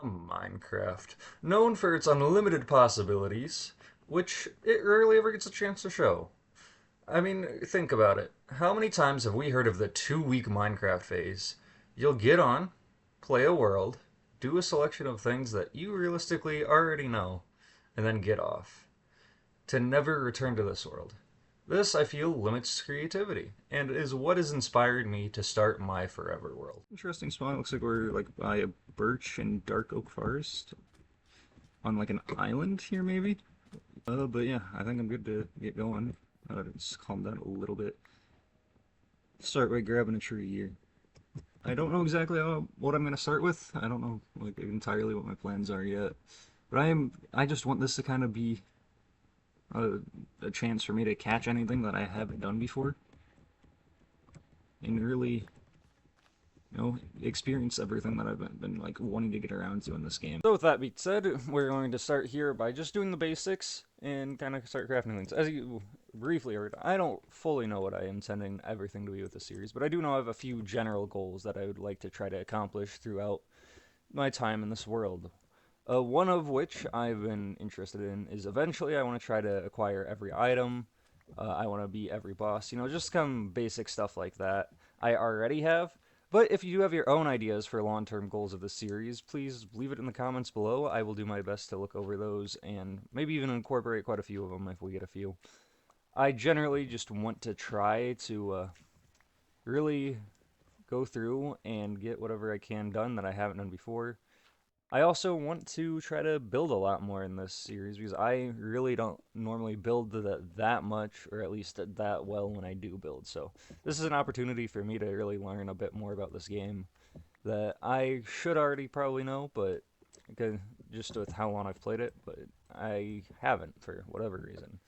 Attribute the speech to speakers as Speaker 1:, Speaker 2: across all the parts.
Speaker 1: Minecraft. Known for its unlimited possibilities, which it rarely ever gets a chance to show. I mean, think about it. How many times have we heard of the 2 week Minecraft phase? You'll get on, play a world, do a selection of things that you realistically already know, and then get off. To never return to this world. This, I feel, limits creativity, and is what has inspired me to start my forever world.
Speaker 2: Interesting spot. Looks like we're like by a birch and dark oak forest on like an island here, maybe. But yeah, I think I'm good to get going. Just calm down a little bit. Start by grabbing a tree here. I don't know exactly what I'm gonna start with. I don't know like entirely what my plans are yet. But I just want this to kind of be a, a chance for me to catch anything that I haven't done before, and really experience everything that I've been like wanting to get around to in this game.
Speaker 3: So with that being said, we're going to start here by just doing the basics and kind of start crafting things. As you briefly heard, I don't fully know what I am intending everything to be with the series, but I do know I have a few general goals that I would like to try to accomplish throughout my time in this world. One of which I've been interested in is eventually I want to try to acquire every item. I want to beat every boss, just some basic stuff like that. I already have, but if you do have your own ideas for long-term goals of the series, please leave it in the comments below. I will do my best to look over those and maybe even incorporate quite a few of them if we get a few. I generally just want to try to really go through and get whatever I can done that I haven't done before. I also want to try to build a lot more in this series because I really don't normally build that much, or at least that well when I do build. So this is an opportunity for me to really learn a bit more about this game that I should already probably know, but just with how long I've played it, but I haven't for whatever reason.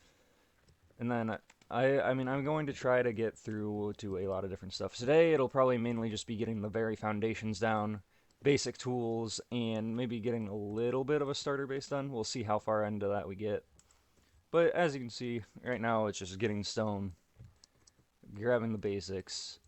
Speaker 3: And then I mean, I'm going to try to get through to a lot of different stuff. Today, it'll probably mainly just be getting the very foundations down, basic tools, and maybe getting a little bit of a starter base done. We'll see how far into that we get. But as you can see, right now it's just getting stone, grabbing the basics.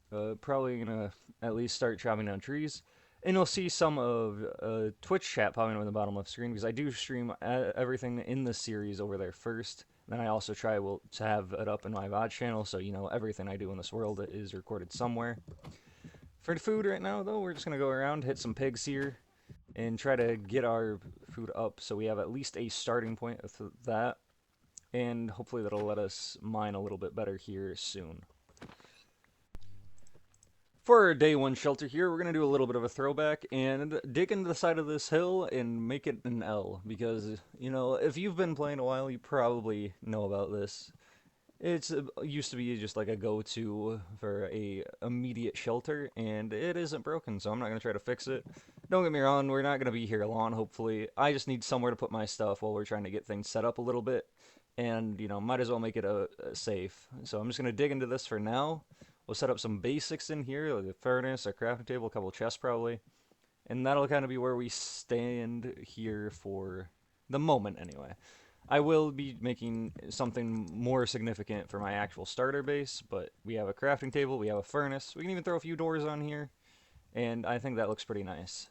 Speaker 3: Probably gonna at least start chopping down trees. And you'll see some of Twitch chat popping up in the bottom left screen because I do stream everything in this series over there first. Then I also try to have it up in my VOD channel, so everything I do in this world is recorded somewhere. For food right now, though, we're just going to go around, hit some pigs here, and try to get our food up so we have at least a starting point of that. And hopefully that'll let us mine a little bit better here soon. For our day one shelter here, we're going to do a little bit of a throwback and dig into the side of this hill and make it an L. Because, if you've been playing a while, you probably know about this. It used to be just like a go-to for a immediate shelter, and it isn't broken, so I'm not going to try to fix it. Don't get me wrong, we're not going to be here long, hopefully. I just need somewhere to put my stuff while we're trying to get things set up a little bit, and, might as well make it a safe. So I'm just going to dig into this for now. We'll set up some basics in here, like a furnace, a crafting table, a couple of chests probably, and that'll kind of be where we stand here for the moment anyway. I will be making something more significant for my actual starter base, but we have a crafting table, we have a furnace, we can even throw a few doors on here, and I think that looks pretty nice.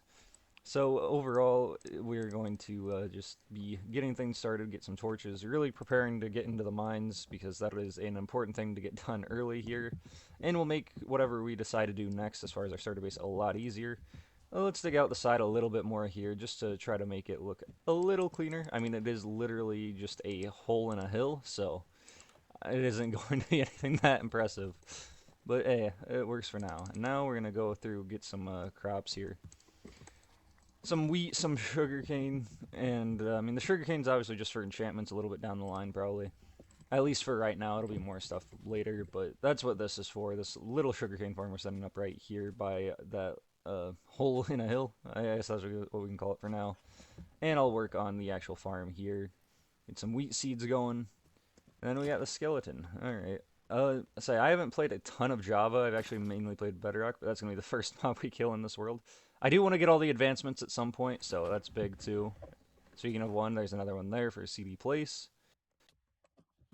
Speaker 3: So overall, we're going to just be getting things started, get some torches, really preparing to get into the mines, because that is an important thing to get done early here, and will make whatever we decide to do next as far as our starter base a lot easier. Let's dig out the side a little bit more here just to try to make it look a little cleaner. I mean, it is literally just a hole in a hill, so it isn't going to be anything that impressive. But hey, it works for now. And now we're going to go through, get some crops here. Some wheat, some sugarcane, and I mean, the sugarcane's obviously just for enchantments a little bit down the line, probably. At least for right now, it'll be more stuff later, but that's what this is for. This little sugarcane farm we're setting up right here by that hole in a hill. I guess that's what we can call it for now. And I'll work on the actual farm here. Get some wheat seeds going. And then we got the skeleton. Alright. Say, I haven't played a ton of Java. I've actually mainly played Bedrock, but that's going to be the first mob we kill in this world. I do want to get all the advancements at some point, so that's big too. Speaking of one, there's another one there for CD Place.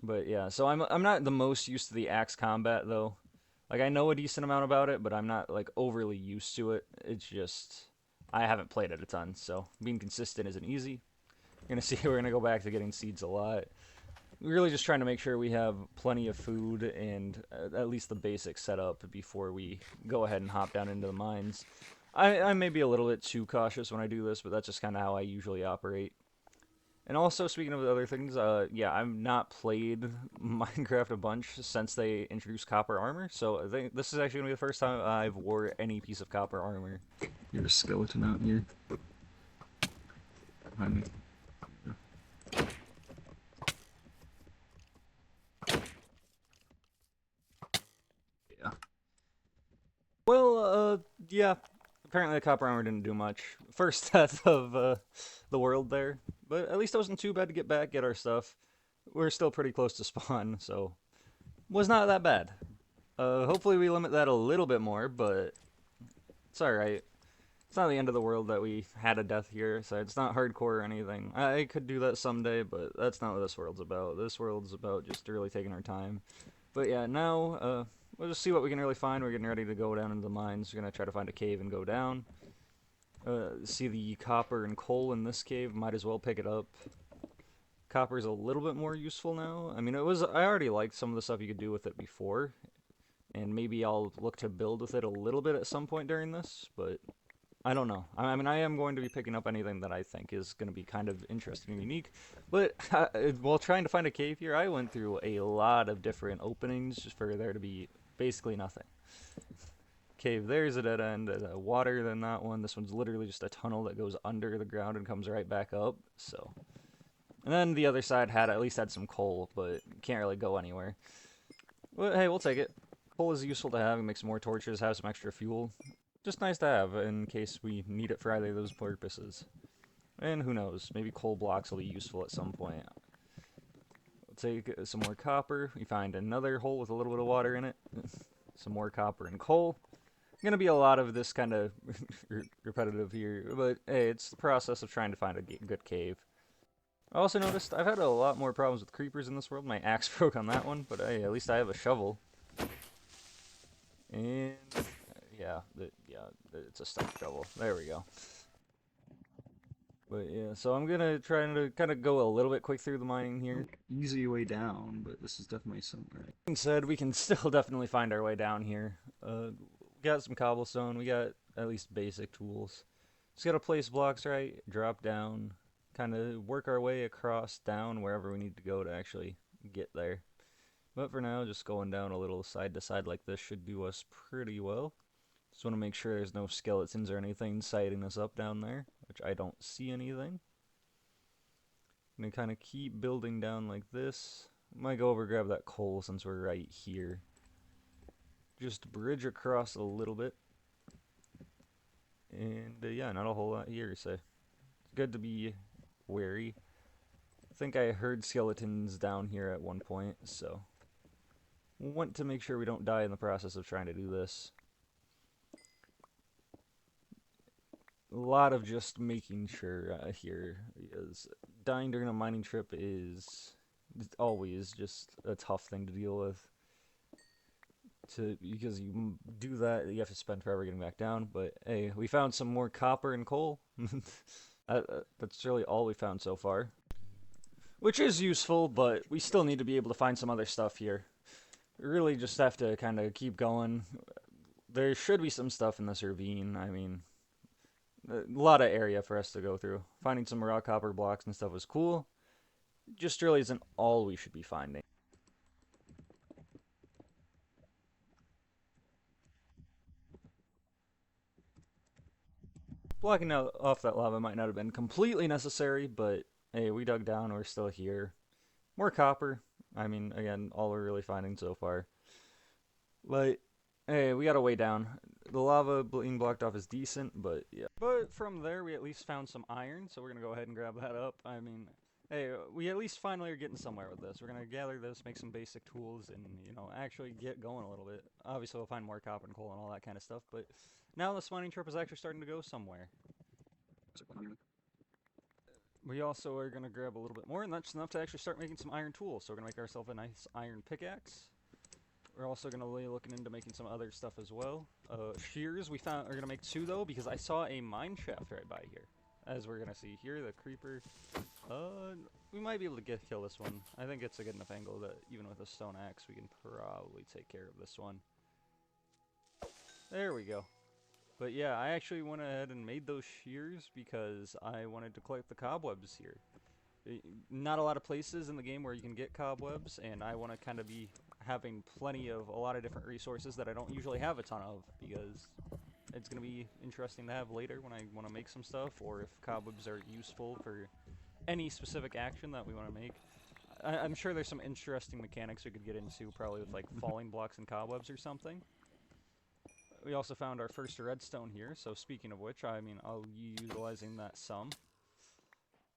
Speaker 3: But yeah, so I'm not the most used to the axe combat though. Like I know a decent amount about it, but I'm not like overly used to it. It's just I haven't played it a ton, so being consistent isn't easy. We're gonna see. We're gonna go back to getting seeds a lot. We're really just trying to make sure we have plenty of food and at least the basics set up before we go ahead and hop down into the mines. I may be a little bit too cautious when I do this, but that's just kind of how I usually operate. And also, speaking of other things, yeah, I've not played Minecraft a bunch since they introduced copper armor, so I think this is actually going to be the first time I've wore any piece of copper armor.
Speaker 2: You're a skeleton out here. Behind me. Yeah.
Speaker 3: Well, yeah, apparently the copper armor didn't do much. First death of the world there, but at least it wasn't too bad to get back, get our stuff. We're still pretty close to spawn, so was not that bad. Hopefully we limit that a little bit more, but it's alright. It's not the end of the world that we had a death here, so it's not hardcore or anything. I could do that someday, but that's not what this world's about. This world's about just really taking our time. But yeah, now, we'll just see what we can really find. We're getting ready to go down into the mines. We're gonna try to find a cave and go down. See the copper and coal in this cave, might as well pick it up. Copper's a little bit more useful now. I mean, I already liked some of the stuff you could do with it before, and maybe I'll look to build with it a little bit at some point during this, but I don't know. I mean, I am going to be picking up anything that I think is going to be kind of interesting and unique. But while trying to find a cave here, I went through a lot of different openings just for there to be basically nothing. Cave there's a dead end, water than that one. This one's literally just a tunnel that goes under the ground and comes right back up. So, and then the other side at least had some coal, but can't really go anywhere. But hey, we'll take it. Coal is useful to have. It makes more torches, have some extra fuel. Just nice to have in case we need it for either of those purposes. And who knows, maybe coal blocks will be useful at some point. We'll take some more copper. We find another hole with a little bit of water in it. Some more copper and coal. Gonna be a lot of this kind of repetitive here, but hey, it's the process of trying to find a good cave. I also noticed I've had a lot more problems with creepers in this world. My axe broke on that one, but hey, at least I have a shovel. And yeah, it's a stump shovel. There we go. But yeah, so I'm gonna try to kind of go a little bit quick through the mining here.
Speaker 2: Easy way down, but this is definitely somewhere.
Speaker 3: Being said, we can still definitely find our way down here. We got some cobblestone. We got at least basic tools. Just gotta place blocks right, drop down, kind of work our way across down wherever we need to go to actually get there. But for now, just going down a little side to side like this should do us pretty well. Just want to make sure there's no skeletons or anything sighting us up down there, which I don't see anything. I'm gonna kind of keep building down like this. Might go over grab that coal since we're right here. Just bridge across a little bit. And yeah, not a whole lot here, so it's good to be wary. I think I heard skeletons down here at one point, so want to make sure we don't die in the process of trying to do this. A lot of just making sure here, because dying during a mining trip is always just a tough thing to deal with. Because you do that, you have to spend forever getting back down. But hey, we found some more copper and coal. That's really all we found so far. Which is useful, but we still need to be able to find some other stuff here. We really just have to kind of keep going. There should be some stuff in this ravine. I mean, a lot of area for us to go through. Finding some raw copper blocks and stuff was cool. Just really isn't all we should be finding. Blocking out off that lava might not have been completely necessary, but hey, we dug down, we're still here. More copper. I mean, again, all we're really finding so far. But hey, we got a way down. The lava being blocked off is decent, but yeah. But from there, we at least found some iron, so we're gonna go ahead and grab that up. I mean, hey, we at least finally are getting somewhere with this. We're gonna gather this, make some basic tools, and actually get going a little bit. Obviously, we'll find more copper and coal and all that kind of stuff, but now this mining trip is actually starting to go somewhere. We also are gonna grab a little bit more, and that's enough to actually start making some iron tools. So we're gonna make ourselves a nice iron pickaxe. we're also gonna be looking into making some other stuff as well. Shears we found are gonna make 2 though because I saw a mine shaft right by here. As we're gonna see here, the creeper. We might be able to kill this one. I think it's a good enough angle that even with a stone axe, we can probably take care of this one. There we go. But yeah, I actually went ahead and made those shears because I wanted to collect the cobwebs here. Not a lot of places in the game where you can get cobwebs, and I want to kind of be having plenty of a lot of different resources that I don't usually have a ton of, because it's going to be interesting to have later when I want to make some stuff, or if cobwebs are useful for any specific action that we want to make. I'm sure there's some interesting mechanics we could get into, probably with like falling blocks and cobwebs or something. We also found our first redstone here, so speaking of which, I mean, I'll be utilizing that some.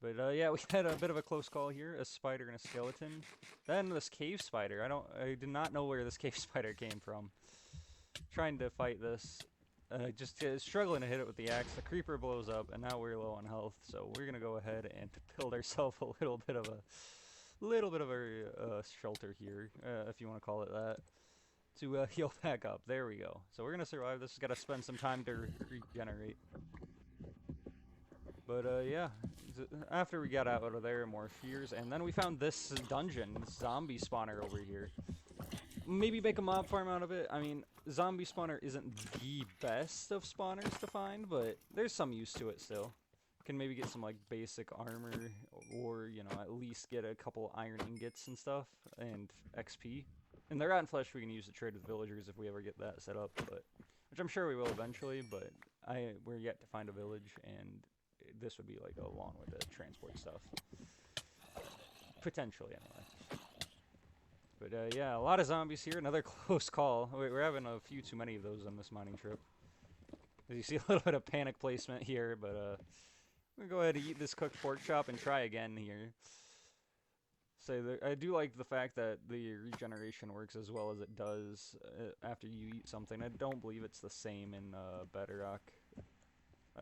Speaker 3: But yeah, we had a bit of a close call here, a spider and a skeleton. Then this cave spider, I did not know where this cave spider came from. Trying to fight this, just struggling to hit it with the axe. The creeper blows up, and now we're low on health, so we're gonna go ahead and build ourselves a little bit of a shelter here, if you want to call it that, to heal back up. There we go. So we're gonna survive this. Got to spend some time to regenerate. But yeah, after we got out of there, more shears, and then we found this dungeon, zombie spawner over here. Maybe make a mob farm out of it. I mean, zombie spawner isn't the best of spawners to find, but there's some use to it still. Can maybe get some like basic armor, or you know, at least get a couple iron ingots and stuff, and XP. And the rotten flesh we can use to trade with villagers if we ever get that set up, but which I'm sure we will eventually. But we're yet to find a village, and this would be like a long way to transport stuff. Potentially, anyway. But yeah, a lot of zombies here. Another close call. We're having a few too many of those on this mining trip. As you see, a little bit of panic placement here, but I'm gonna go ahead and eat this cooked pork chop and try again here. So I do like the fact that the regeneration works as well as it does after you eat something. I don't believe it's the same in Bedrock.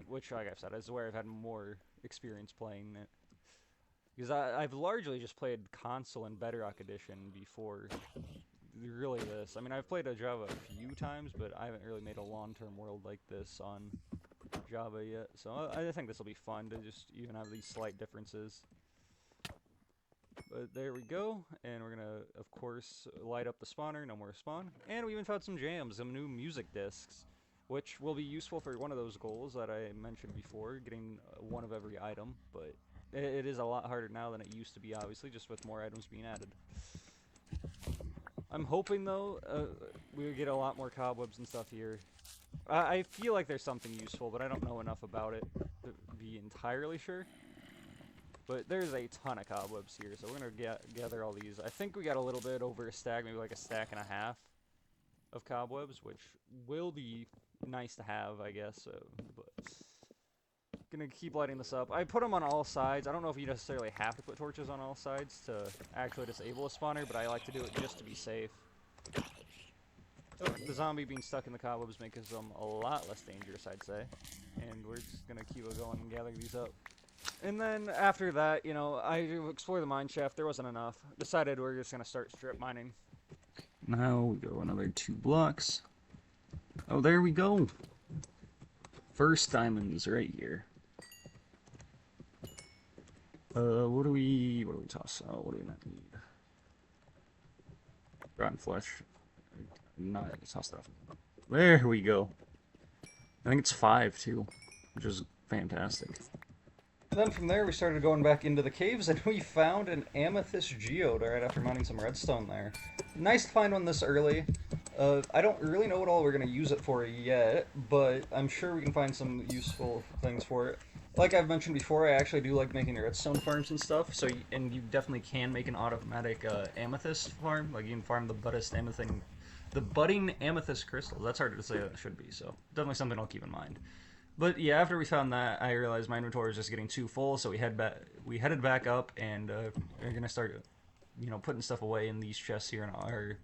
Speaker 3: Which, like I've said, is where I've had more experience playing it. Because I've largely just played console and Bedrock Edition before really this. I mean, I've played a Java a few times, but I haven't really made a long-term world like this on Java yet. So I think this will be fun to just even have these slight differences. But there we go, and we're gonna, of course, light up the spawner, no more spawn. And we even found some jams, some new music discs, which will be useful for one of those goals that I mentioned before, getting one of every item, but it is a lot harder now than it used to be, obviously, just with more items being added. I'm hoping, though, we get a lot more cobwebs and stuff here. I feel like there's something useful, but I don't know enough about it to be entirely sure. But there's a ton of cobwebs here, so we're going to gather all these. I think we got a little bit over a stack, maybe like a stack and a half of cobwebs, which will be nice to have, I guess. But gonna keep lighting this up. I put them on all sides. I don't know if you necessarily have to put torches on all sides to actually disable a spawner, but I like to do it just to be safe. Oh, the zombie being stuck in the cobwebs makes them a lot less dangerous, I'd say. And we're just gonna keep it going and gather these up. And then after that, you know, I explored the mine shaft. There wasn't enough. Decided we're just gonna start strip mining.
Speaker 2: Now we go another 2 blocks. Oh, there we go. First diamonds right here. What do we toss out? What do we not need? Rotten flesh. Not toss stuff. There we go. I think it's 5 too, which is fantastic.
Speaker 1: And then from there we started going back into the caves, and we found an amethyst geode right after mining some redstone there. Nice to find one this early. I don't really know what all we're going to use it for yet, but I'm sure we can find some useful things for it. Like I've mentioned before, I actually do like making redstone farms and stuff, so and you definitely can make an automatic amethyst farm. Like you can farm the budding amethyst crystals. That's harder to say than it should be, so definitely something I'll keep in mind. But yeah, after we found that, I realized my inventory was just getting too full, so we headed back up, and we're gonna start, you know, putting stuff away in these chests here. And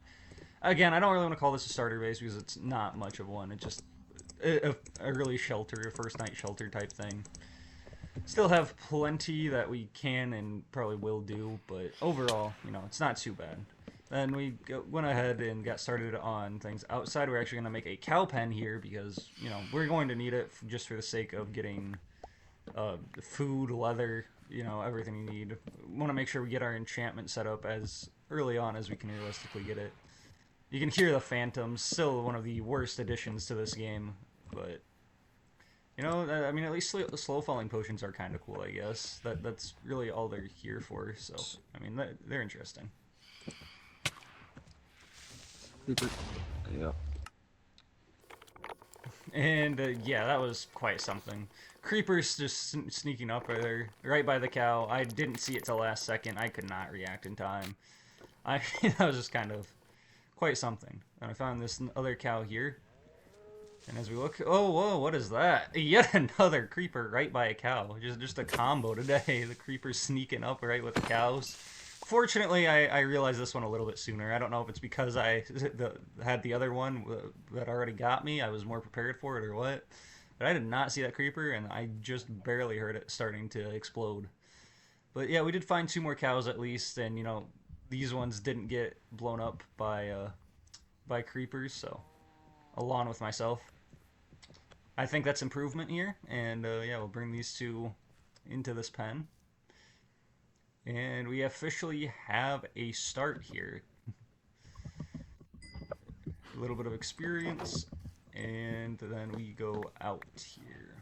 Speaker 1: again, I don't really want to call this a starter base because it's not much of one. It's just a early shelter, a first night shelter type thing. Still have plenty that we can and probably will do, but overall, you know, it's not too bad.
Speaker 3: Then we went ahead and got started on things outside. We're actually going to make a cow pen here because, we're going to need it just for the sake of getting food, leather, everything you need. We want to make sure we get our enchantment set up as early on as we can realistically get it. You can hear the phantoms, still one of the worst additions to this game, but I mean, at least slow falling potions are kind of cool, I guess. That's really all they're here for. So, I mean, they're interesting.
Speaker 2: Yeah.
Speaker 3: And yeah, that was quite something. Creepers just sneaking up there, right by the cow. I didn't see it till last second. I could not react in time. That was just kind of quite something. And I found this other cow here. And as we look, oh whoa, what is that? Yet another creeper right by a cow. Just a combo today. The creepers sneaking up right with the cows. Fortunately, I realized this one a little bit sooner. I don't know if it's because I had the other one that already got me. I was more prepared for it or what. But I did not see that creeper, and I just barely heard it starting to explode. But yeah, we did find two more cows at least, and these ones didn't get blown up by creepers, so along with myself. I think that's improvement here, and yeah, we'll bring these two into this pen. And we officially have a start here. A little bit of experience, and then we go out here.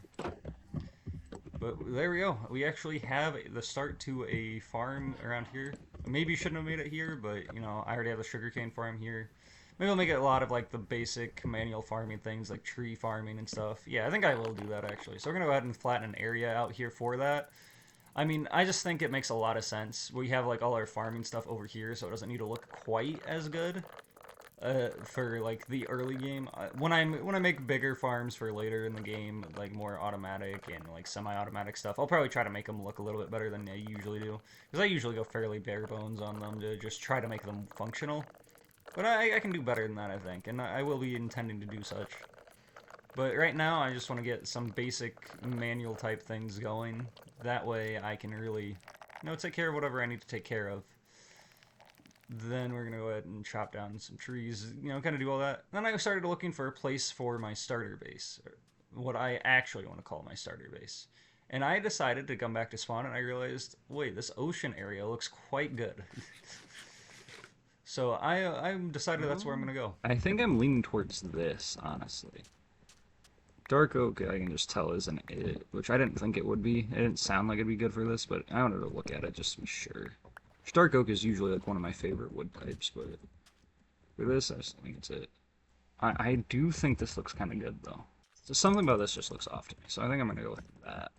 Speaker 3: But there we go. We actually have the start to a farm around here. Maybe shouldn't have made it here, but I already have the sugarcane farm here. Maybe I'll make it a lot of like the basic manual farming things like tree farming and stuff. Yeah, I think I will do that actually. So we're gonna go ahead and flatten an area out here for that. I mean, I just think it makes a lot of sense. We have like all our farming stuff over here, so it doesn't need to look quite as good for like the early game. When I make bigger farms for later in the game, like more automatic and like semi-automatic stuff, I'll probably try to make them look a little bit better than I usually do, because I usually go fairly bare bones on them to just try to make them functional. But I can do better than that, I think, and I will be intending to do such. But right now, I just want to get some basic manual type things going. That way, I can really, take care of whatever I need to take care of. Then we're going to go ahead and chop down some trees, kind of do all that. Then I started looking for a place for my starter base, what I actually want to call my starter base. And I decided to come back to spawn, and I realized, wait, this ocean area looks quite good. So I decided that's where I'm going to go.
Speaker 2: I think I'm leaning towards this, honestly. Dark oak, I can just tell isn't it, which I didn't think it would be. It didn't sound like it'd be good for this, but I wanted to look at it just to be sure. Dark oak is usually like one of my favorite wood types, but for this, I just think it's it. I do think this looks kind of good, though. So something about this just looks off to me, so I think I'm going to go with that.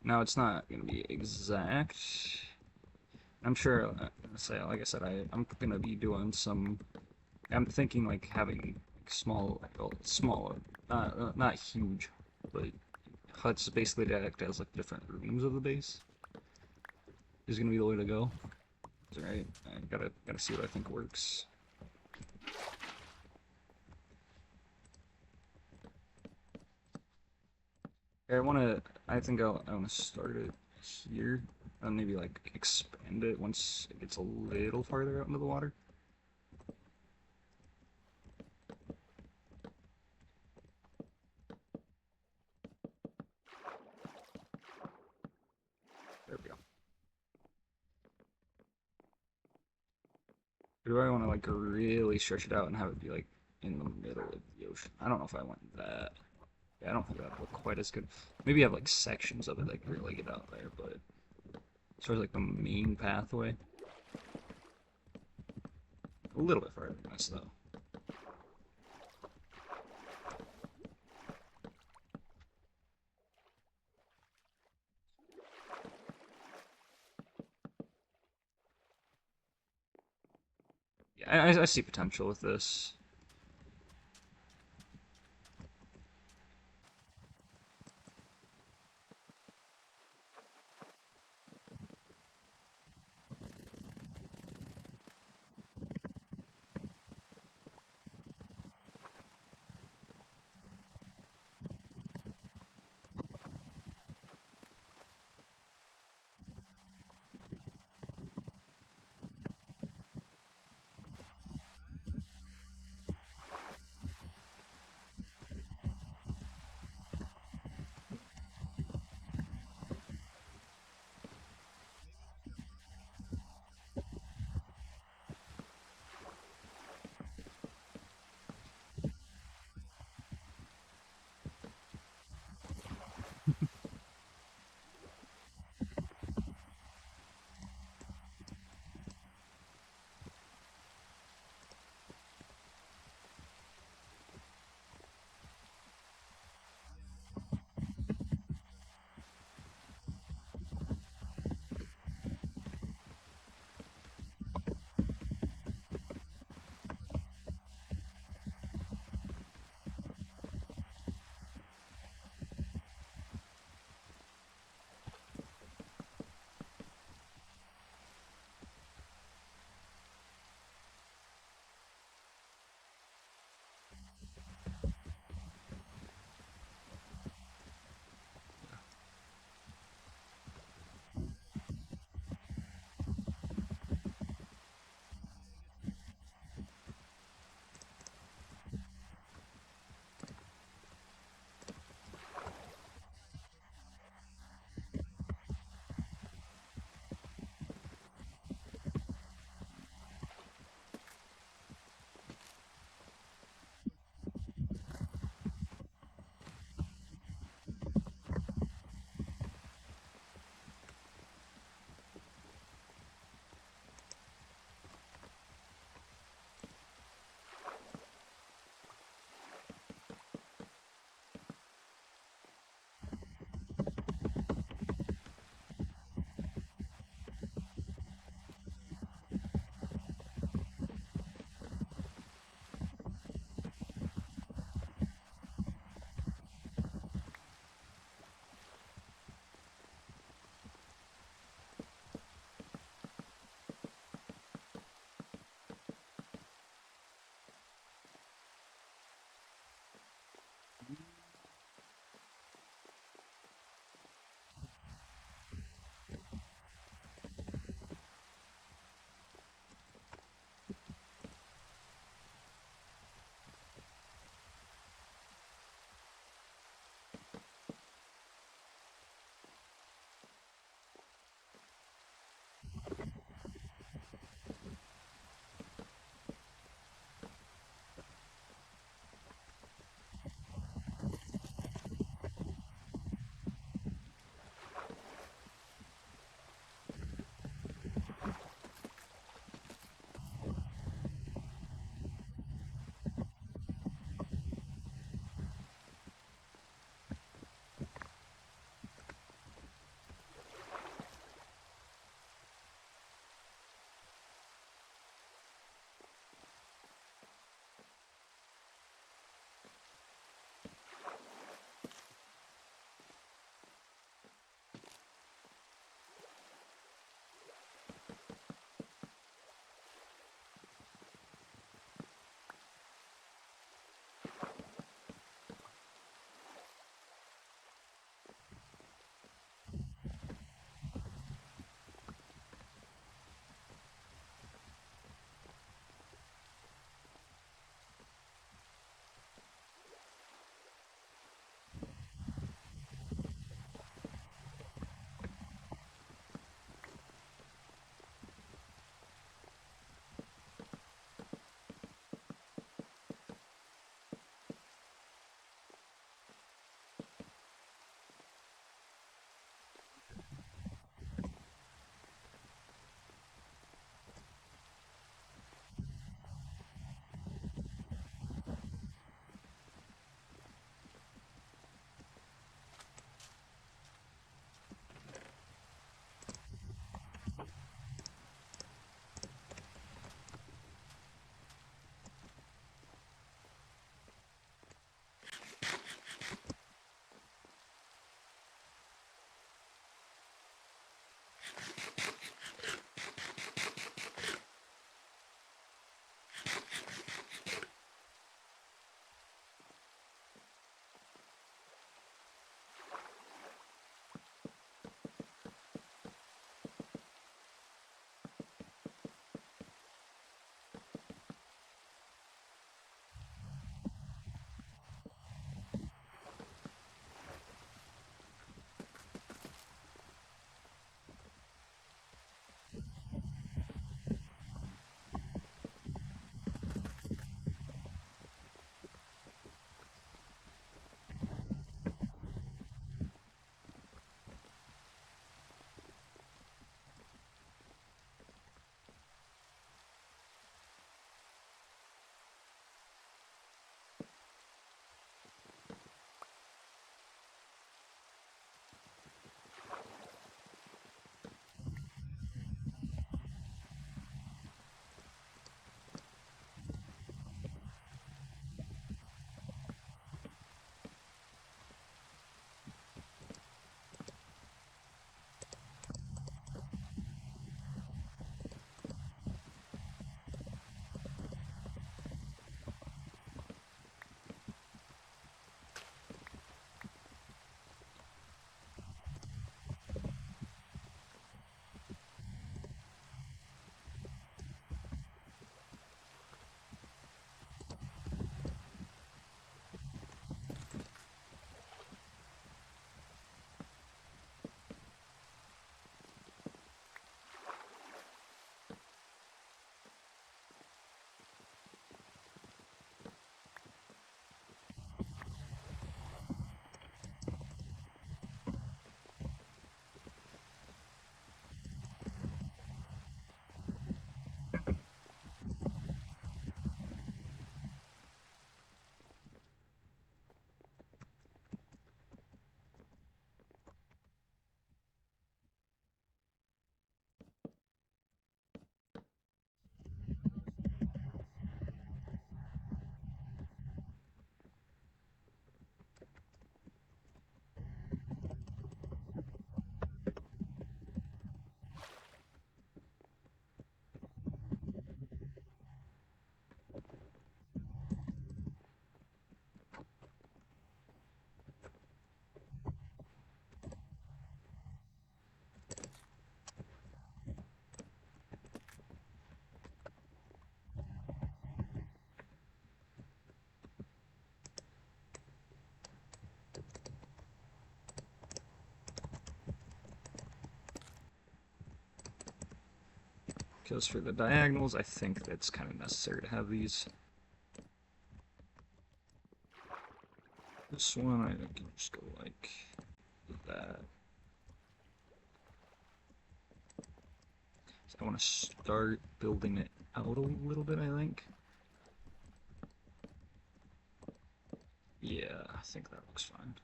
Speaker 2: Now, it's not going to be exact. I'm sure, like I said, I'm going to be doing some... I'm thinking, like, having small, not huge, but huts basically to act as, like, different rooms of the base is going to be the way to go. It's alright. I gotta see what I think works. I think I want to start it here, and maybe like expand it once it gets a little farther out into the water. There we go. Or do I want to like really stretch it out and have it be like in the middle of the ocean? I don't know if I want that. Yeah, I don't think that would look quite as good. Maybe have like sections of it that really get out there, but as far as like the main pathway, a little bit farther than this though. Yeah, I see potential with this. because for the diagonals, I think that's kind of necessary to have these. This one, I think, can just go like that. So I want to start building it out a little bit, I think. Yeah, I think that looks fine.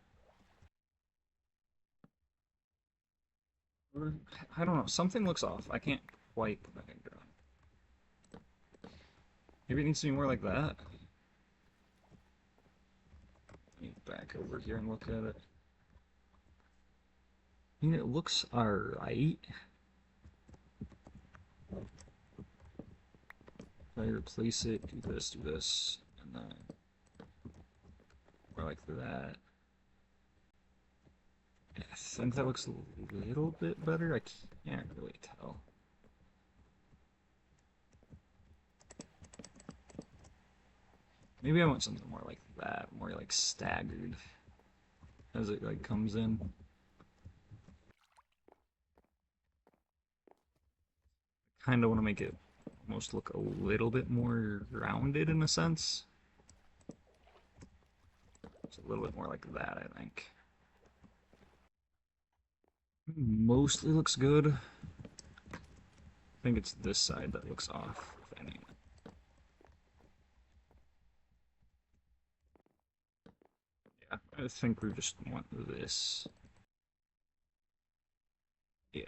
Speaker 2: I don't know, something looks off. I can't quite put my finger on it. Maybe it needs to be more like that. Let me back over here and look at it. I mean, it looks alright. If I replace it, do this, and then more like that. I think that looks a little bit better. I can't really tell. Maybe I want something more like that, more like staggered as it like comes in. Kind of want to make it almost look a little bit more rounded in a sense. It's a little bit more like that, I think. Mostly looks good. I think it's this side that looks off, if any. Yeah, I think we just want this. Yeah.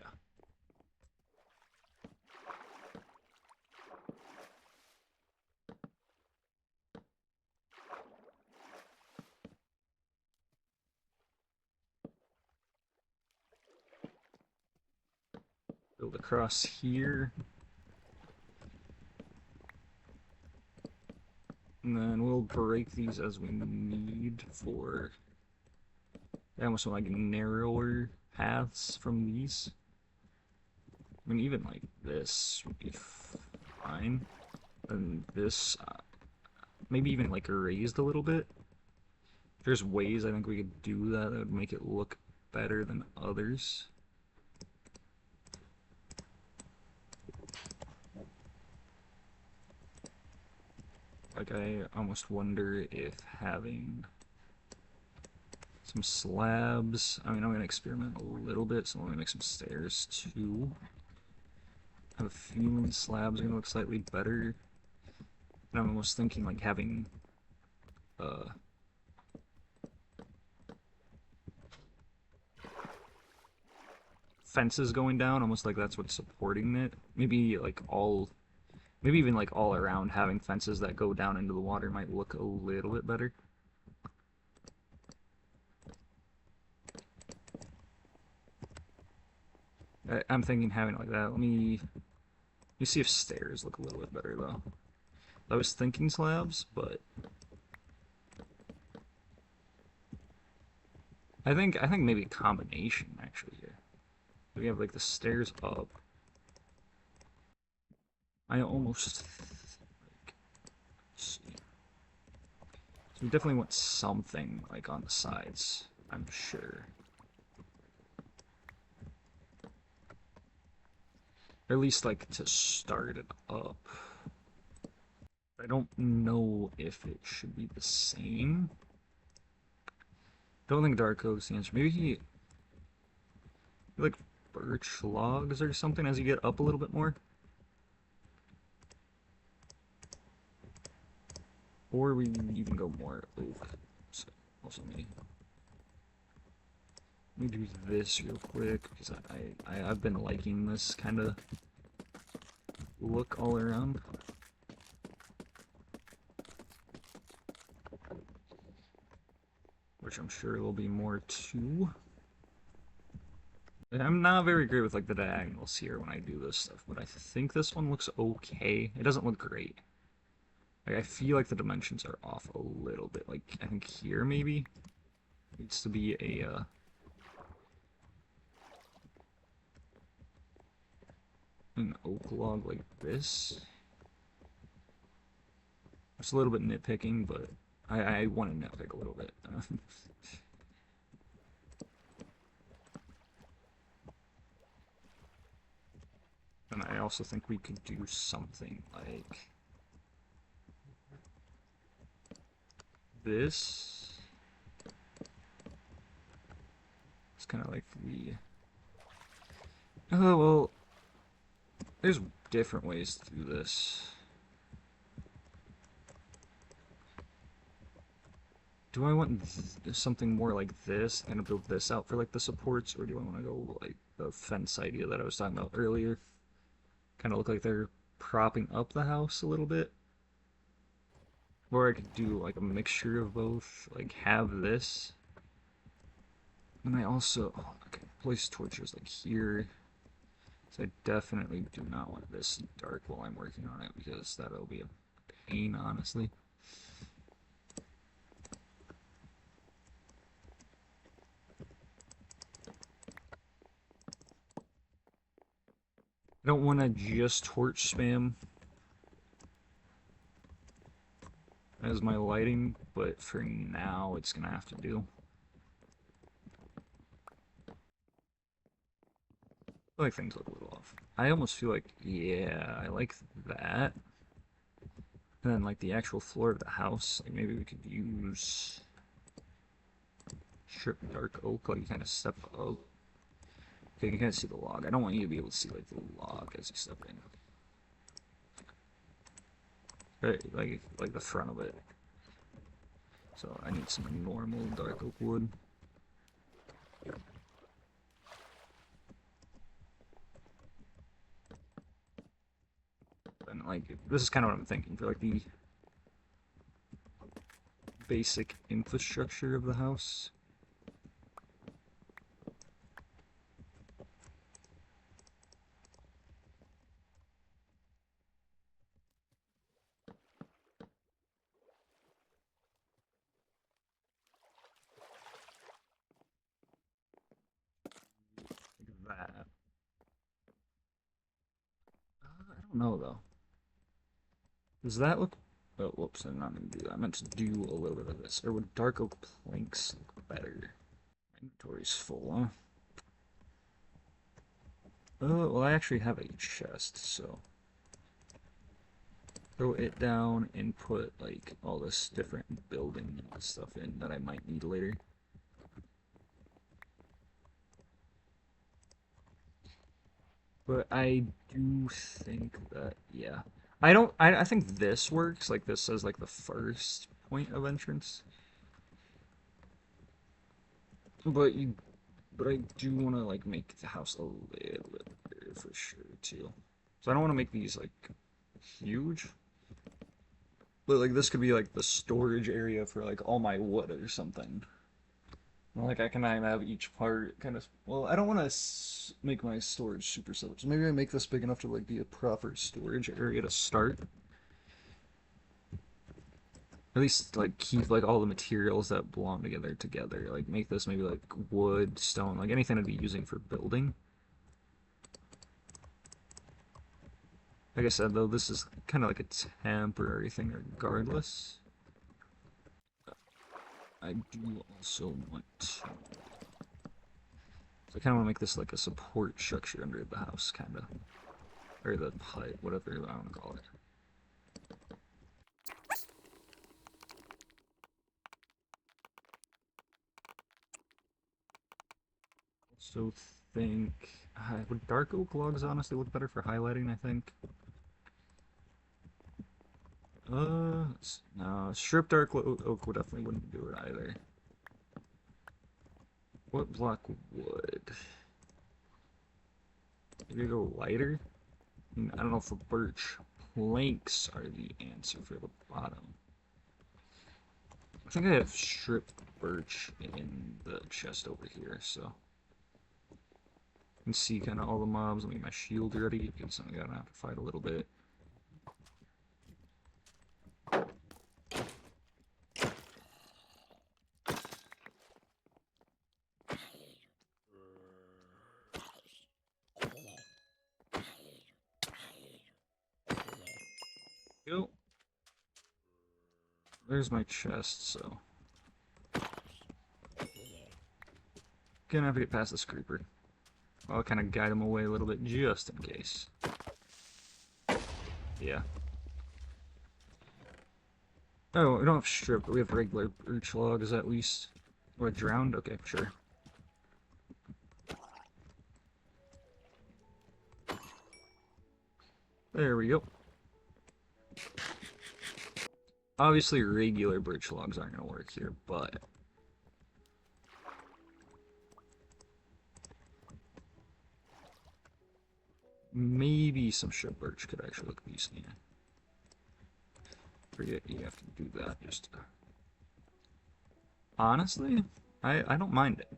Speaker 2: Build across here. And then we'll break these as we need for... I almost want like narrower paths from these. I mean, even like this would be fine. And this, maybe even like raised a little bit. There's ways I think we could do that that would make it look better than others. Like, I almost wonder if having some slabs... I mean, I'm going to experiment a little bit, so I'm going to make some stairs too. I have a feeling slabs are going to look slightly better. And I'm almost thinking like having fences going down, almost like that's what's supporting it. Maybe like all... Maybe even like all around having fences that go down into the water might look a little bit better. I'm thinking having it like that. Let me see if stairs look a little bit better though. I was thinking slabs, but I think maybe a combination actually here. We have like the stairs up. I almost like, let's see. So we definitely want something like on the sides, I'm sure. Or at least like to start it up. I don't know if it should be the same. Don't think dark oak's the answer. Maybe like birch logs or something as you get up a little bit more. Or we even go more oak. So also let me do this real quick because I've been liking this kind of look all around. Which I'm sure there'll be more too. I'm not very great with like the diagonals here when I do this stuff, but I think this one looks okay. It doesn't look great. Like I feel like the dimensions are off a little bit. Like I think here maybe needs to be a an oak log like this. It's a little bit nitpicking, but I want to nitpick a little bit. And I also think we could do something like this. It's kind of like the... Oh, well, there's different ways to do this. Do I want something more like this and build this out for like the supports, or do I want to go like the fence idea that I was talking about earlier? Kind of look like they're propping up the house a little bit. Or I could do like a mixture of both, like have this. And I also, oh, okay, place torches like here. So I definitely do not want this dark while I'm working on it because that'll be a pain, honestly. I don't want to just torch spam as my lighting, but for now it's gonna have to do. I feel like things look a little off. I almost feel like, yeah, I like that. And then like the actual floor of the house, like maybe we could use strip dark oak, like kind of step up. Okay, you can kind of see the log. I don't want you to be able to see like the log as you step in. Right, like the front of it. So I need some normal dark oak wood. And like this is kind of what I'm thinking for like the basic infrastructure of the house. Like that. I don't know though. Does that look... Oh, whoops, I'm not going to do that. I meant to do a little bit of this. Or would dark oak planks look better? My inventory's full, huh? Oh, well, I actually have a chest, so... Throw it down and put, like, all this different building stuff in that I might need later. But I do think that, yeah. I think this works. Like, this says, like, the first point of entrance. But I do want to, like, make the house a little bit bigger for sure, too. So I don't want to make these, like, huge. But, like, this could be, like, the storage area for, like, all my wood or something. Like, I can have each part kind of... Well, I don't want to make my storage super setup. So maybe I make this big enough to, like, be a proper storage area to start. At least, like, keep, like, all the materials that belong together. Like, make this maybe, like, wood, stone, like, anything I'd be using for building. Like I said, though, this is kind of like a temporary thing regardless. I do also want to... So I kind of want to make this like a support structure under the house, kind of. Or the hut, whatever I want to call it. So think... would dark oak logs honestly look better for highlighting, I think? No, strip dark oak would definitely wouldn't do it either. What block would? Maybe go lighter? I don't know if birch planks are the answer for the bottom. I think I have stripped birch in the chest over here, so you can see kind of all the mobs. Let me get my shield ready because I'm gonna have to fight a little bit. Go. There's my chest, so gonna have to get past this creeper. I'll kind of guide him away a little bit just in case. Yeah. Oh, we don't have strip, but we have regular birch logs at least. Or drowned? Okay, sure. There we go. Obviously, regular birch logs aren't gonna work here, but maybe some strip birch could actually look decent. Yeah. Forget you have to do that. Just honestly, I don't mind it.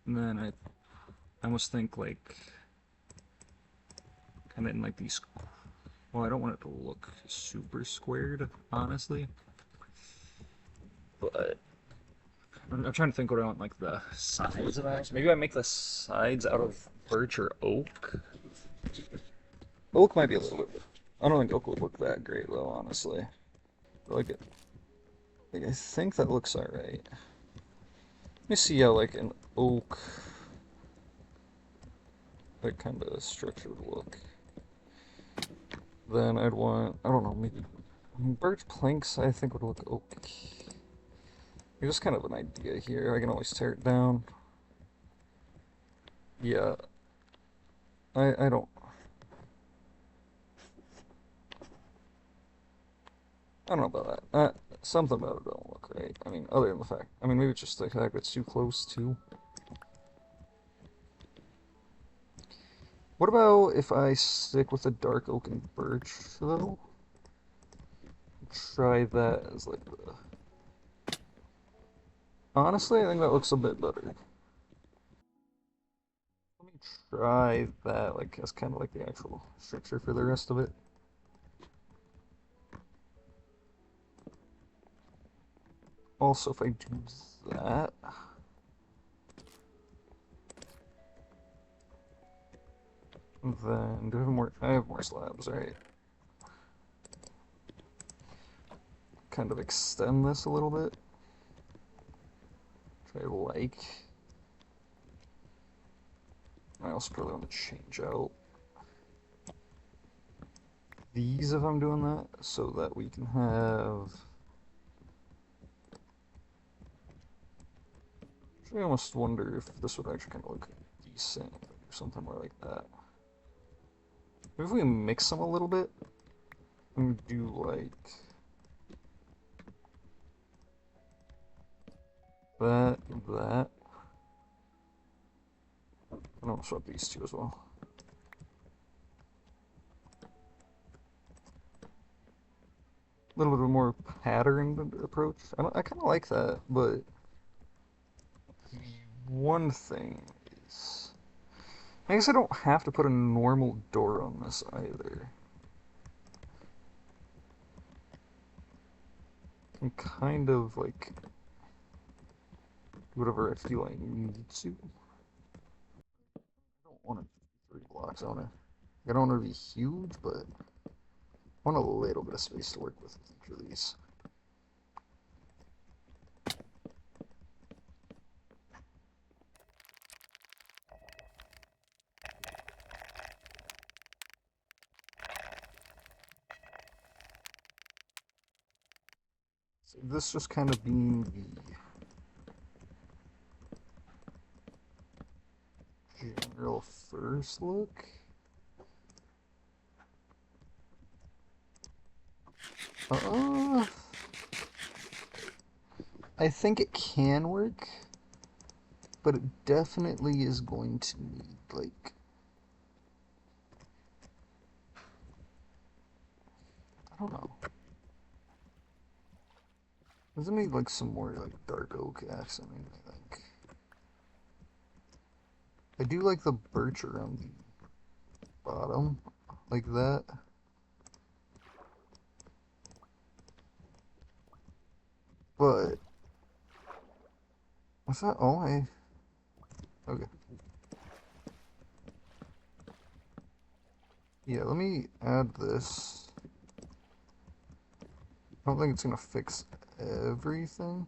Speaker 2: And then I almost think like kind of in like these. Well, I don't want it to look super squared, honestly. But I'm trying to think what I want like the sides of that. Maybe I make the sides out of birch or oak. Oak might be a little bit. I don't think oak would look that great though, honestly. But like it, like I think that looks alright. Let me see how like an oak like kind of structure would look. Then I'd want, I don't know, maybe birch planks I think would look okay. Just kind of an idea here. I can always tear it down. Yeah, I don't. I don't know about that. Something about it don't look right. I mean, other than the fact. I mean, maybe it's just the fact it's too close too. What about if I stick with a dark oak and birch though? Try that as like the. Honestly, I think that looks a bit better. Let me try that like as kind of like the actual structure for the rest of it. Also, if I do that, then do I have more? I have more slabs, right? Kind of extend this a little bit. Try like. I also probably want to change out these if I'm doing that, so that we can have. I almost wonder if this would actually kind of look decent or something more like that. Maybe if we mix them a little bit and do like that, that. And I'll swap these two as well. A little bit of a more patterned approach. I kind of like that, but one thing is, I guess I don't have to put a normal door on this either. I can kind of like do whatever I feel I need to. I don't want it 3 blocks. I don't want to be huge, but I want a little bit of space to work with each of these. So this just kind of being the general first look. Uh, I think it can work, but it definitely is going to need like I don't know. Does it need like some more like dark oak accenting, I think. I do like the birch around the bottom, like that. But was that all I okay. Yeah, let me add this. I don't think it's gonna fix everything.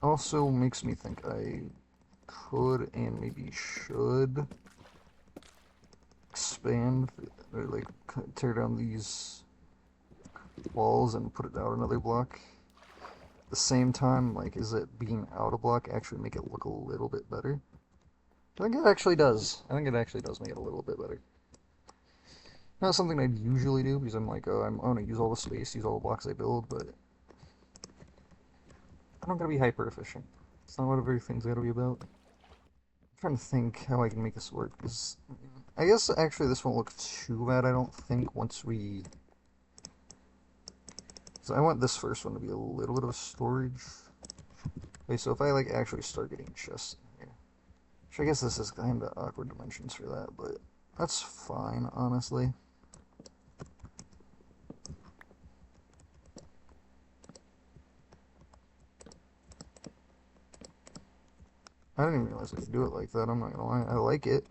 Speaker 2: Also makes me think I could and maybe should expand or like tear down these walls and put it out another block. At the same time, like, is it being out a block actually make it look a little bit better? I think it actually does. I think it actually does make it a little bit better. Not something I'd usually do because I'm like, oh, I want to use all the space, use all the blocks I build, but I don't gotta be hyper efficient. It's not what everything's gotta be about. I'm trying to think how I can make this work because I guess actually this won't look too bad. I don't think once we. So I want this first one to be a little bit of storage. Okay, so if I like actually start getting chests in here, which I guess this is kind of awkward dimensions for that, but that's fine, honestly. I didn't even realize I could do it like that. I'm not gonna lie. I like it.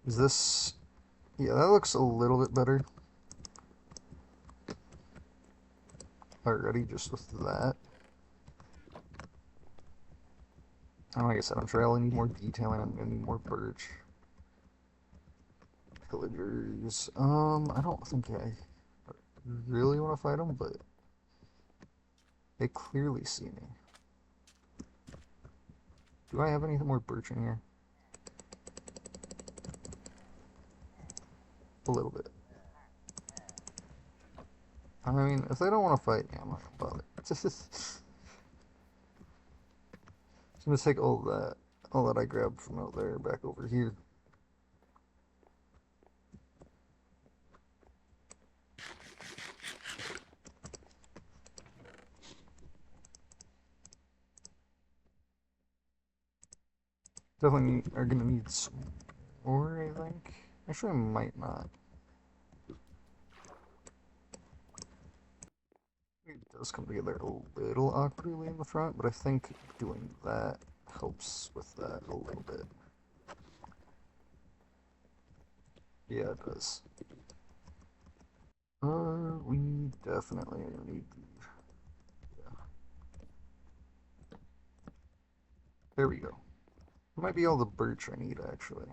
Speaker 2: Is this? Yeah, that looks a little bit better already just with that. And like I said, I'm sure I'll need more detailing. I'm gonna need more birch. Pillagers. I don't think I really want to fight them, but they clearly see me. Do I have anything more birch in here? A little bit. I mean, if they don't want to fight me, I'm not gonna bother. Just gonna take all that I grabbed from out there back over here. Definitely are gonna need some more, I think. Actually, I might not. It does come together a little awkwardly in the front, but I think doing that helps with that a little bit. Yeah, it does. We definitely need. Yeah, there we go. Might be all the birch I need actually.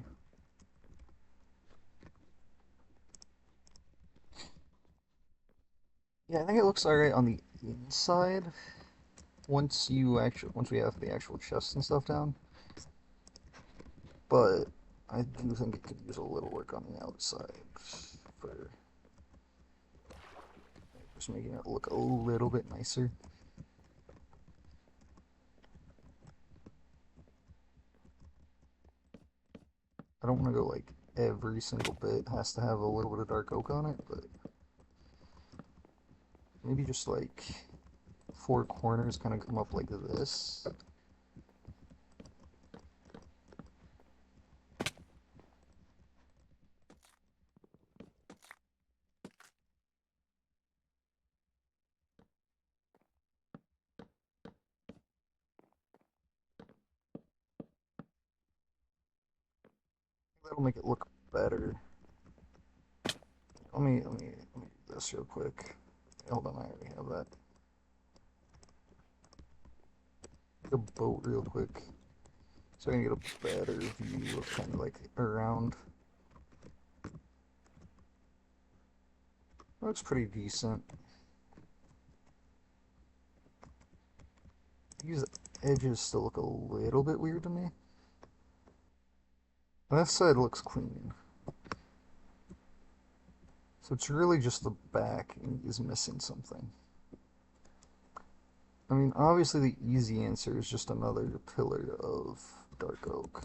Speaker 2: Yeah, I think it looks alright on the inside. Once we have the actual chests and stuff down, but I do think it could use a little work on the outside for just making it look a little bit nicer. I don't want to go like every single bit has to have a little bit of dark oak on it, but maybe just like four corners kind of come up like this. That'll make it look better. Let me do this real quick. Hold on, I already have that. Get a boat real quick so I can get a better view of kind of like around. Looks pretty decent. These edges still look a little bit weird to me. That side looks clean. So it's really just the back is missing something. I mean, obviously the easy answer is just another pillar of dark oak.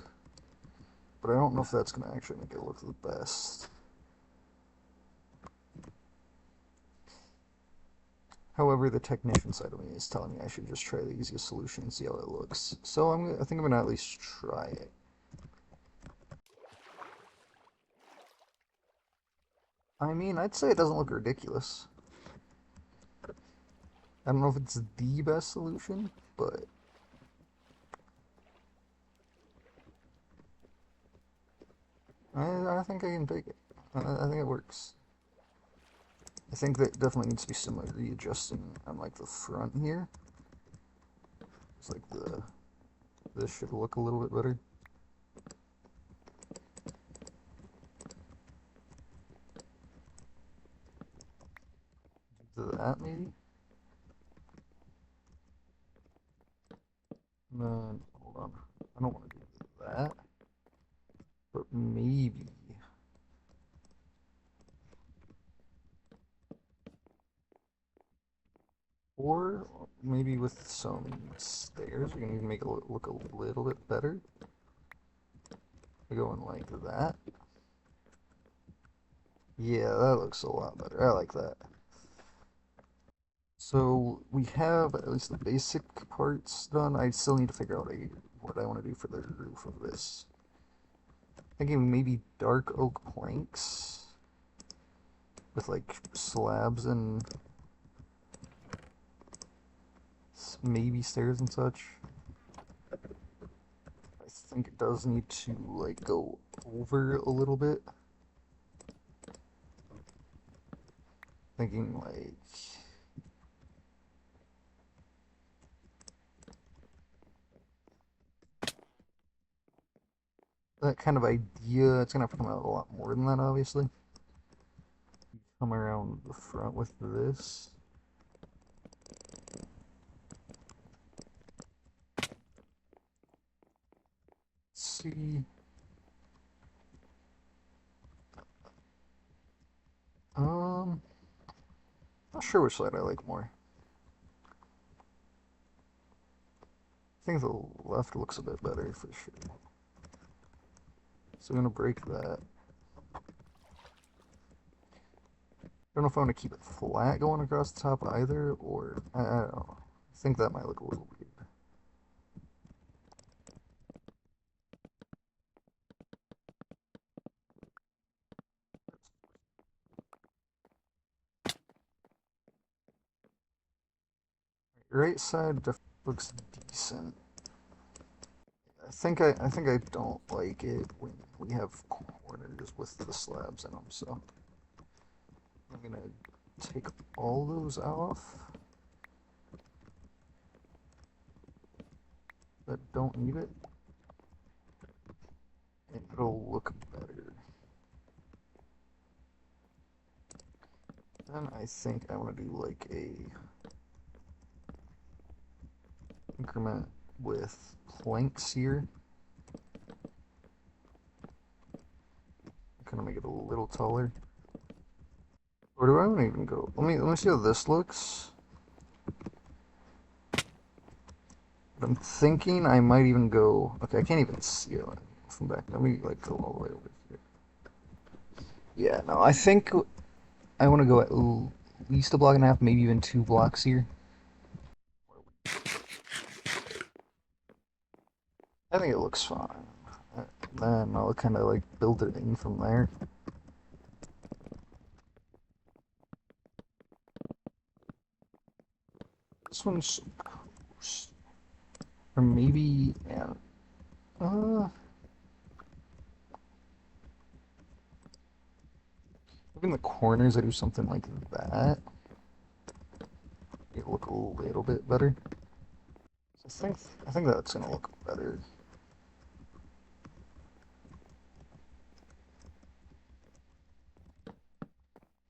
Speaker 2: But I don't know if that's going to actually make it look the best. However, the technician side of me is telling me I should just try the easiest solution and see how it looks. So I think I'm going to at least try it. I mean, I'd say it doesn't look ridiculous. I don't know if it's the best solution, but I think I can take it. I think it works. I think that definitely needs to be similar readjusting on like the front here. It's like this should look a little bit better.
Speaker 1: hold on. I don't want to do that, but maybe. Or maybe with some stairs, we can even make it look a little bit better. We're going like that. Yeah, that looks a lot better. I like that. So we have at least the basic parts done. I still need to figure out what I want to do for the roof of this. Thinking maybe dark oak planks with like slabs and maybe stairs and such. I think it does need to like go over a little bit. Thinking like that kind of idea. It's gonna have to come out a lot more than that, obviously. Come around the front with this. Let's see. Um, Not sure which side I like more. I think the left looks a bit better for sure. So I'm gonna break that. I don't know if I want to keep it flat going across the top either, or I don't know. I think that might look a little weird. Right side looks decent. I think I don't like it when we have corners with the slabs in them, so I'm gonna take all those off that don't need it, and it'll look better. Then I think I want to do like a increment with planks here. Kind of make it a little taller. Or do I want to even go? Let me see how this looks. But I'm thinking I might even go. Okay, I can't even see it from back. Let me like go all the way over here. Yeah, no, I think I want to go at least a block and a half, maybe even 2 blocks here. I think it looks fine. Then I'll kind of like build it in from there. This one's, or maybe, yeah. Uh, Maybe in the corners I do something like that. It look a little bit better. I think that's gonna look better.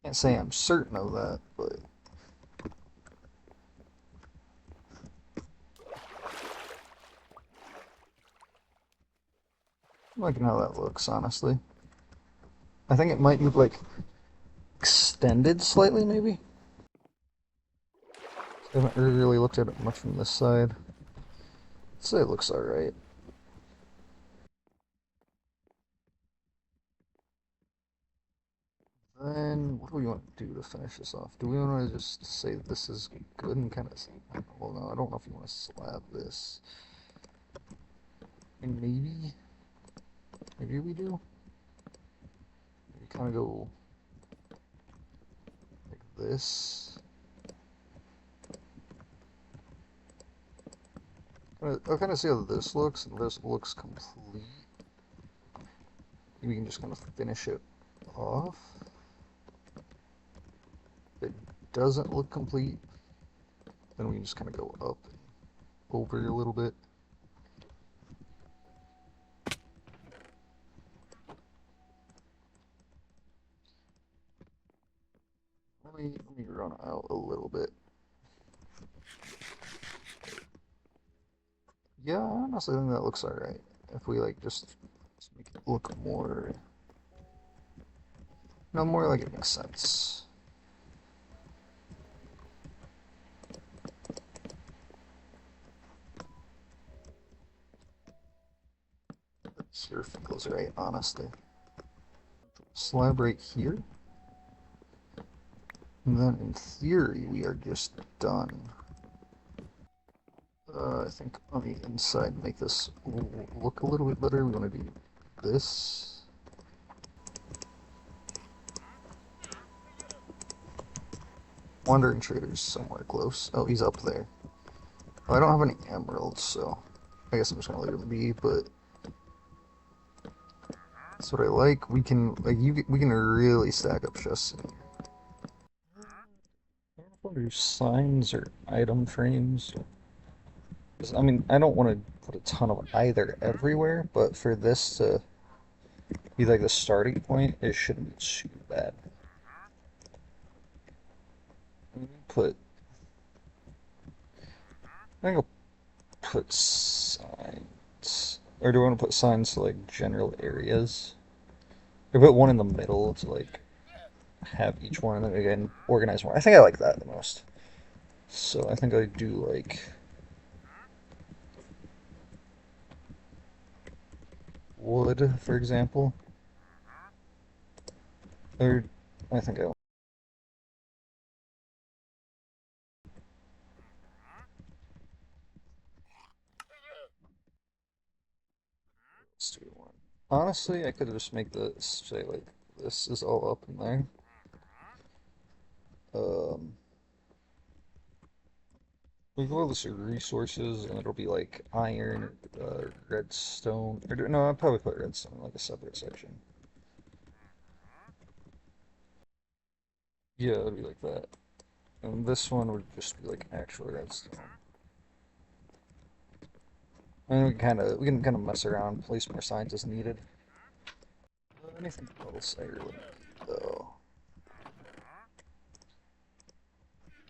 Speaker 1: Can't say I'm certain of that, but I'm liking how that looks, honestly. I think it might be like extended slightly, maybe. I haven't really looked at it much from this side. I'd say it looks alright. Then, what do we want to do to finish this off? Do we want to just say this is good and kind of... Well, no, I don't know if you want to slab this. And maybe we do. Maybe kind of go like this. I'll kind of see how this looks, and this looks complete. We can just kind of finish it off. If it doesn't look complete, then we can just kind of go up and over a little bit. Let me run out a little bit. Yeah, I don't
Speaker 2: honestly think that looks alright. If we like just make it look more, no, more like it makes sense. Here feels right, honestly. Slab right here, and then in theory we are just done. I think on the inside, make this look a little bit better. We want to do this. Wandering Trader's somewhere close. Oh, he's up there. Oh, I don't have any emeralds, so I guess I'm just gonna leave him be. But that's what I like. We can we can really stack up chests in here. I don't know if I want to do signs or item frames. I mean, I don't want to put a ton of either everywhere, but for this to be like the starting point, it shouldn't be too bad. Put, I think I'll put signs, or do I want to put signs to like general areas? Or put one in the middle to like have each one, and then again organize more. I think I like that the most. So I think I do like wood, for example, or I think I let's do one. Honestly, I could just make this say like this is all up in there. Um, we go this resources, and it'll be like iron, redstone. Or no, I'd probably put redstone in like a separate section. Yeah, it'd be like that. And this one would just be like actual redstone. And we can kind of mess around, place more signs as needed. Anything else I really need though?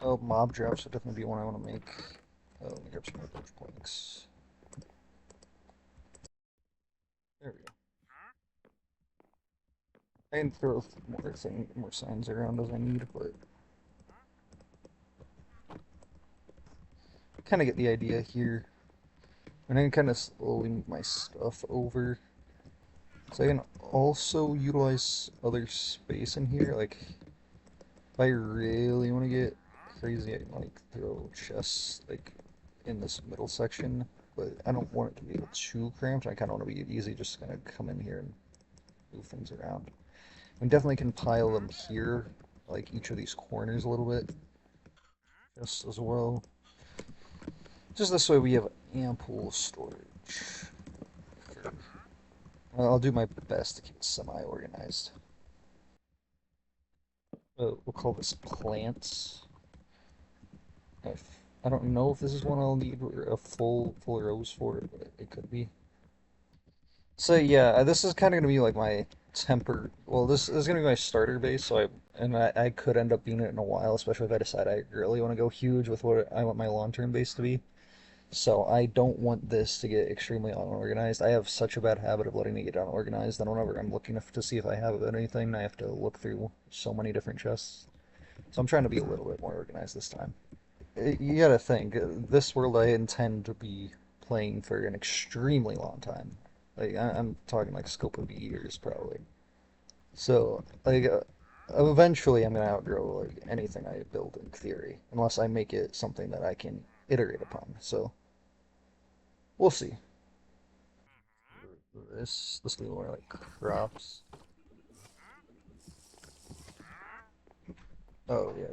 Speaker 2: Oh, mob drops would definitely be one I want to make. Oh, let me grab some more birch planks. There we go. I can throw more signs around as I need, but kind of get the idea here. And I can kind of slowly move my stuff over. So I can also utilize other space in here. Like, if I really want to get crazy, I can like throw chests like in this middle section. But I don't want it to be too cramped. I kind of want to be easy, just kind of come in here and move things around. We definitely can pile them here, like each of these corners a little bit, just as well. Just this way we have ample storage. I'll do my best to keep it semi-organized. We'll call this plants. I don't know if this is one I'll need a full rows for, but it could be. So yeah, this is kind of gonna be like my temper. Well, this is gonna be my starter base. I could end up being it in a while, especially if I decide I really want to go huge with what I want my long-term base to be. So I don't want this to get extremely unorganized. I have such a bad habit of letting it get unorganized that whenever I'm looking to see if I have anything, I have to look through so many different chests. So I'm trying to be a little bit more organized this time. You gotta think, this world I intend to be playing for an extremely long time. Like, I'm talking like scope of years, probably. So, like, eventually I'm gonna outgrow like anything I build in theory, unless I make it something that I can iterate upon. So, we'll see. This will be more like crops. Oh yeah,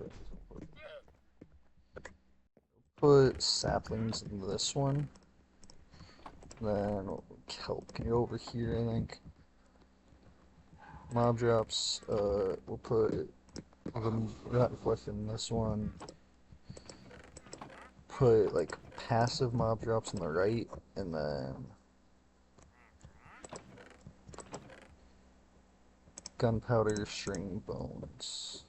Speaker 2: put saplings in this one. Then kelp can go over here, I think. Mob drops, we'll put rotten flesh in this one. Put like passive mob drops on the right, and then gunpowder, string bones.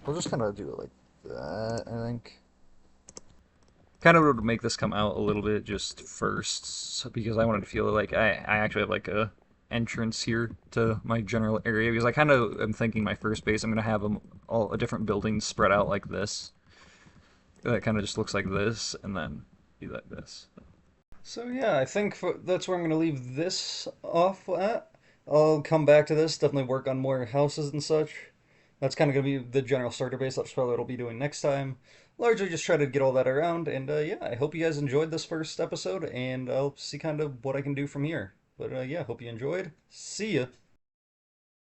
Speaker 2: We'll just kind of do it like that, I think. kind of would make this come out a little bit just first because I wanted to feel like I actually have like a entrance here to my general area because I kind of am thinking my first base I'm gonna have them all a different buildings spread out like this. That kind of just looks like this, and then be like this.
Speaker 1: So yeah, I think that's where I'm gonna leave this off at. I'll come back to this, definitely work on more houses and such. That's kind of gonna be the general starter base. That's probably what I'll be doing next time. Largely just try to get all that around, and yeah, I hope you guys enjoyed this first episode, and I'll see kind of what I can do from here. But yeah, hope you enjoyed. See ya.